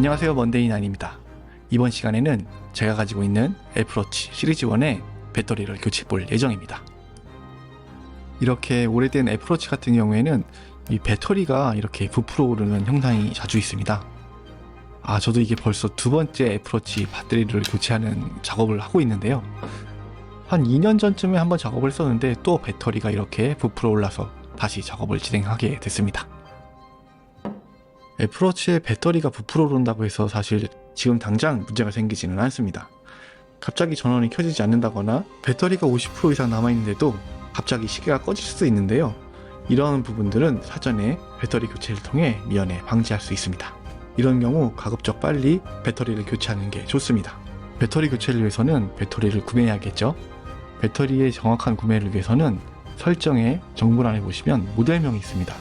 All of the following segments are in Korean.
안녕하세요, 먼데이나인입니다. 이번 시간에는 제가 가지고 있는 애플워치 시리즈 1의 배터리를 교체해 볼 예정입니다. 이렇게 오래된 애플워치 같은 경우에는 이 배터리가 이렇게 부풀어 오르는 현상이 자주 있습니다. 저도 이게 벌써 두 번째 애플워치 배터리를 교체하는 작업을 하고 있는데요. 한 2년 전쯤에 한번 작업을 했었는데 또 배터리가 이렇게 부풀어 올라서 다시 작업을 진행하게 됐습니다. 애플워치의 배터리가 부풀어 오른다고 해서 사실 지금 당장 문제가 생기지는 않습니다. 갑자기 전원이 켜지지 않는다거나 배터리가 50% 이상 남아있는데도 갑자기 시계가 꺼질 수 있는데요. 이런 부분들은 사전에 배터리 교체를 통해 미연에 방지할 수 있습니다. 이런 경우 가급적 빨리 배터리를 교체하는 게 좋습니다. 배터리 교체를 위해서는 배터리를 구매해야겠죠. 배터리의 정확한 구매를 위해서는 설정의 정보란에 보시면 모델명이 있습니다.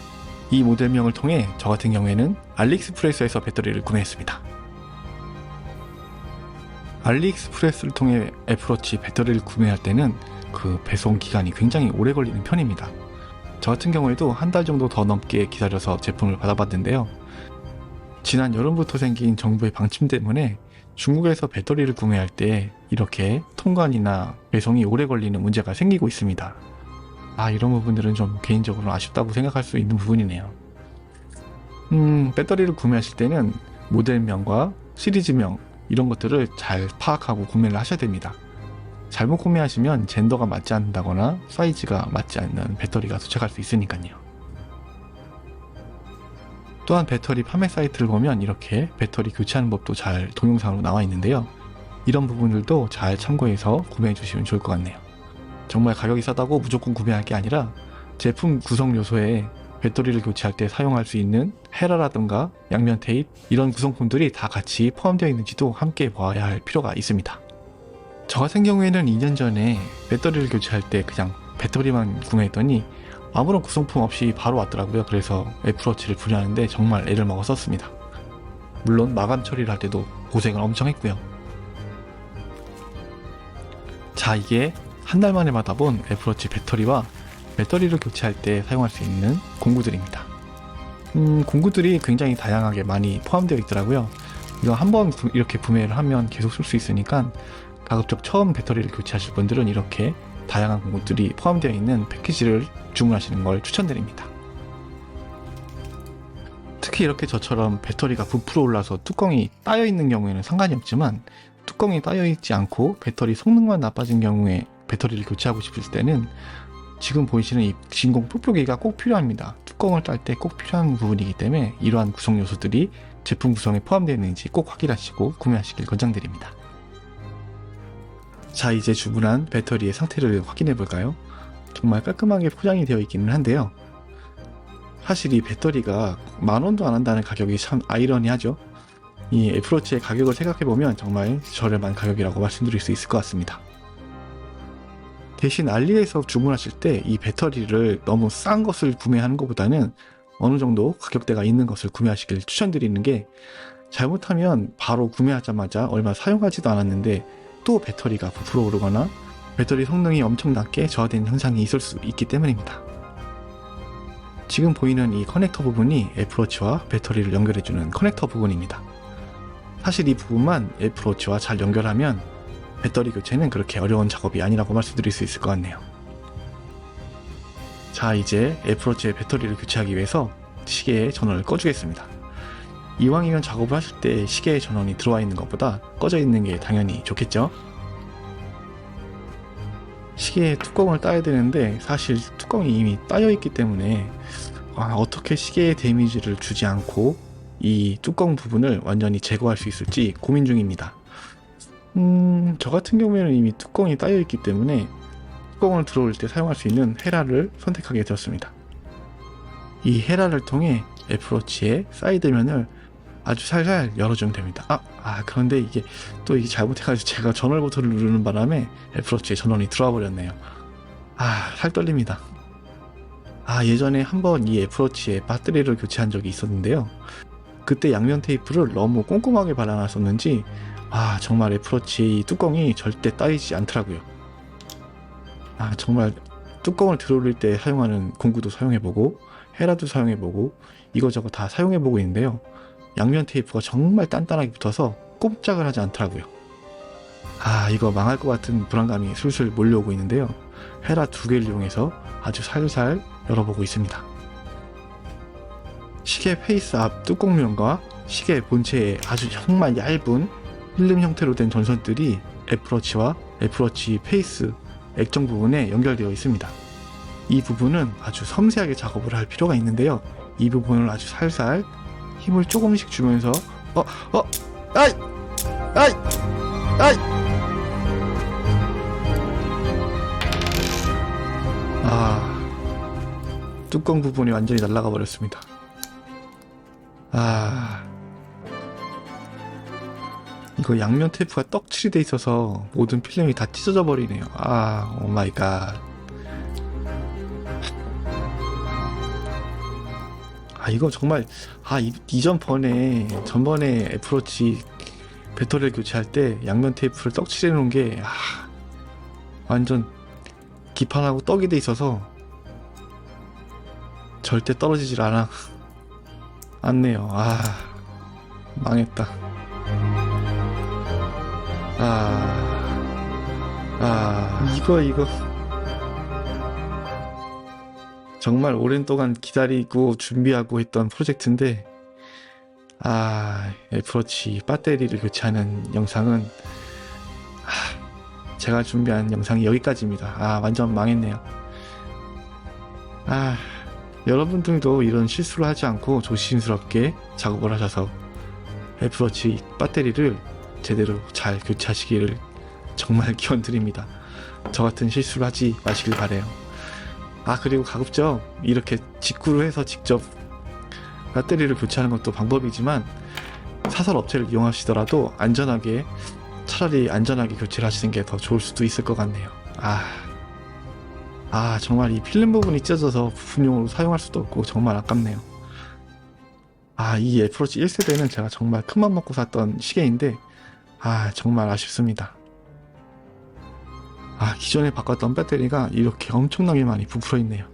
이 모델명을 통해 저 같은 경우에는 알리익스프레스에서 배터리를 구매했습니다. 알리익스프레스를 통해 애플워치 배터리를 구매할 때는 그 배송 기간이 굉장히 오래 걸리는 편입니다. 저 같은 경우에도 한 달 정도 더 넘게 기다려서 제품을 받아봤는데요. 지난 여름부터 생긴 정부의 방침 때문에 중국에서 배터리를 구매할 때 이렇게 통관이나 배송이 오래 걸리는 문제가 생기고 있습니다. 이런 부분들은 좀 개인적으로 아쉽다고 생각할 수 있는 부분이네요. 배터리를 구매하실 때는 모델명과 시리즈명 이런 것들을 잘 파악하고 구매를 하셔야 됩니다. 잘못 구매하시면 젠더가 맞지 않는다거나 사이즈가 맞지 않는 배터리가 도착할 수 있으니까요. 또한 배터리 판매 사이트를 보면 이렇게 배터리 교체하는 법도 잘 동영상으로 나와 있는데요. 이런 부분들도 잘 참고해서 구매해 주시면 좋을 것 같네요. 정말 가격이 싸다고 무조건 구매할 게 아니라 제품 구성 요소에 배터리를 교체할 때 사용할 수 있는 헤라라든가 양면 테이프 이런 구성품들이 다 같이 포함되어 있는지도 함께 봐야 할 필요가 있습니다. 저 같은 경우에는 2년 전에 배터리를 교체할 때 그냥 배터리만 구매했더니 아무런 구성품 없이 바로 왔더라고요. 그래서 애플워치를 분해하는데 정말 애를 먹었었습니다. 물론 마감 처리를 할 때도 고생을 엄청 했고요. 이게 한 달 만에 받아본 애플워치 배터리와 배터리를 교체할 때 사용할 수 있는 공구들입니다. 공구들이 굉장히 다양하게 많이 포함되어 있더라고요. 이거 한번 이렇게 구매를 하면 계속 쓸 수 있으니까 가급적 처음 배터리를 교체하실 분들은 이렇게 다양한 공구들이 포함되어 있는 패키지를 주문하시는 걸 추천드립니다. 특히 이렇게 저처럼 배터리가 부풀어 올라서 뚜껑이 따여 있는 경우에는 상관이 없지만 뚜껑이 따여 있지 않고 배터리 성능만 나빠진 경우에 배터리를 교체하고 싶을 때는 지금 보이시는 이 진공 뽁뽁이가 꼭 필요합니다. 뚜껑을 딸 때 꼭 필요한 부분이기 때문에 이러한 구성 요소들이 제품 구성에 포함되어 있는지 꼭 확인하시고 구매하시길 권장드립니다. 이제 주문한 배터리의 상태를 확인해 볼까요? 정말 깔끔하게 포장이 되어 있기는 한데요. 사실 이 배터리가 10,000원도 안 한다는 가격이 참 아이러니하죠. 이 애플워치의 가격을 생각해보면 정말 저렴한 가격이라고 말씀드릴 수 있을 것 같습니다. 대신 알리에서 주문하실 때 이 배터리를 너무 싼 것을 구매하는 것보다는 어느 정도 가격대가 있는 것을 구매하시길 추천드리는 게, 잘못하면 바로 구매하자마자 얼마 사용하지도 않았는데 또 배터리가 부풀어 오르거나 배터리 성능이 엄청나게 저하된 현상이 있을 수 있기 때문입니다. 지금 보이는 이 커넥터 부분이 애플워치와 배터리를 연결해주는 커넥터 부분입니다. 사실 이 부분만 애플워치와 잘 연결하면 배터리 교체는 그렇게 어려운 작업이 아니라고 말씀드릴 수 있을 것 같네요. 이제 애플워치의 배터리를 교체하기 위해서 시계의 전원을 꺼주겠습니다. 이왕이면 작업을 하실 때 시계의 전원이 들어와 있는 것보다 꺼져 있는 게 당연히 좋겠죠? 시계의 뚜껑을 따야 되는데 사실 뚜껑이 이미 따여 있기 때문에 어떻게 시계에 데미지를 주지 않고 이 뚜껑 부분을 완전히 제거할 수 있을지 고민 중입니다. 저 같은 경우에는 이미 뚜껑이 따여 있기 때문에 뚜껑을 들어올 때 사용할 수 있는 헤라를 선택하게 되었습니다. 이 헤라를 통해 애플워치의 사이드면을 아주 살살 열어주면 됩니다. 그런데 이게 잘못해가지고 제가 전원 버튼을 누르는 바람에 애플워치에 전원이 들어와 버렸네요. 살 떨립니다. 예전에 한번 이 애플워치에 배터리를 교체한 적이 있었는데요. 그때 양면 테이프를 너무 꼼꼼하게 발라놨었는지 정말 애플워치 뚜껑이 절대 따이지 않더라고요. 정말 뚜껑을 들어올릴 때 사용하는 공구도 사용해보고 헤라도 사용해보고 이거저거 다 사용해보고 있는데요. 양면 테이프가 정말 단단하게 붙어서 꼼짝을 하지 않더라고요. 아, 이거 망할 것 같은 불안감이 슬슬 몰려오고 있는데요. 헤라 2개를 이용해서 아주 살살 열어보고 있습니다. 시계 페이스 앞 뚜껑면과 시계 본체에 아주 정말 얇은 필름 형태로 된 전선들이 애플워치와 애플워치 페이스 액정 부분에 연결되어 있습니다. 이 부분은 아주 섬세하게 작업을 할 필요가 있는데요. 이 부분을 아주 살살 힘을 조금씩 주면서 아이! 아이! 아이! 뚜껑 부분이 완전히 날아가 버렸습니다. 이거 양면 테이프가 떡칠이 돼 있어서 모든 필름이 다 찢어져 버리네요. 오 마이 갓. 이거 정말 전번에 애플워치 배터리를 교체할 때 양면 테이프를 떡칠해 놓은 게 완전 기판하고 떡이 돼 있어서 절대 떨어지질 않네요. 망했다. 이거 정말 오랜 동안 기다리고 준비하고 했던 프로젝트인데 애플워치 배터리를 교체하는 영상은 제가 준비한 영상이 여기까지입니다. 완전 망했네요. 여러분들도 이런 실수를 하지 않고 조심스럽게 작업을 하셔서 애플워치 배터리를 제대로 잘 교체하시기를 정말 기원드립니다. 저 같은 실수를 하지 마시길 바래요. 그리고 가급적 이렇게 직구를 해서 직접 배터리를 교체하는 것도 방법이지만 사설 업체를 이용하시더라도 차라리 안전하게 교체를 하시는 게 더 좋을 수도 있을 것 같네요. 정말 이 필름 부분이 찢어져서 부품용으로 사용할 수도 없고 정말 아깝네요. 이 애플워치 1세대는 제가 정말 큰맘 먹고 샀던 시계인데 정말 아쉽습니다. 기존에 바꿨던 배터리가 이렇게 엄청나게 많이 부풀어 있네요.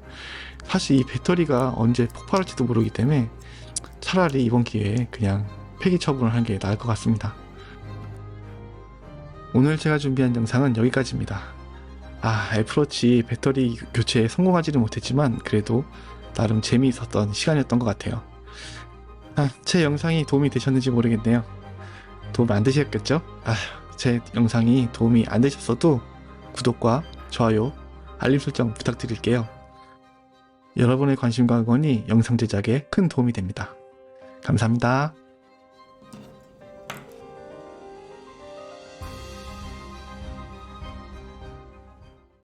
사실 이 배터리가 언제 폭발할지도 모르기 때문에 차라리 이번 기회에 그냥 폐기 처분을 하는 게 나을 것 같습니다. 오늘 제가 준비한 영상은 여기까지입니다. 애플워치 배터리 교체에 성공하지는 못했지만 그래도 나름 재미있었던 시간이었던 것 같아요. 제 영상이 도움이 되셨는지 모르겠네요. 도움 안 되셨겠죠? 제 영상이 도움이 안 되셨어도 구독과 좋아요, 알림 설정 부탁드릴게요. 여러분의 관심과 응원이 영상 제작에 큰 도움이 됩니다. 감사합니다.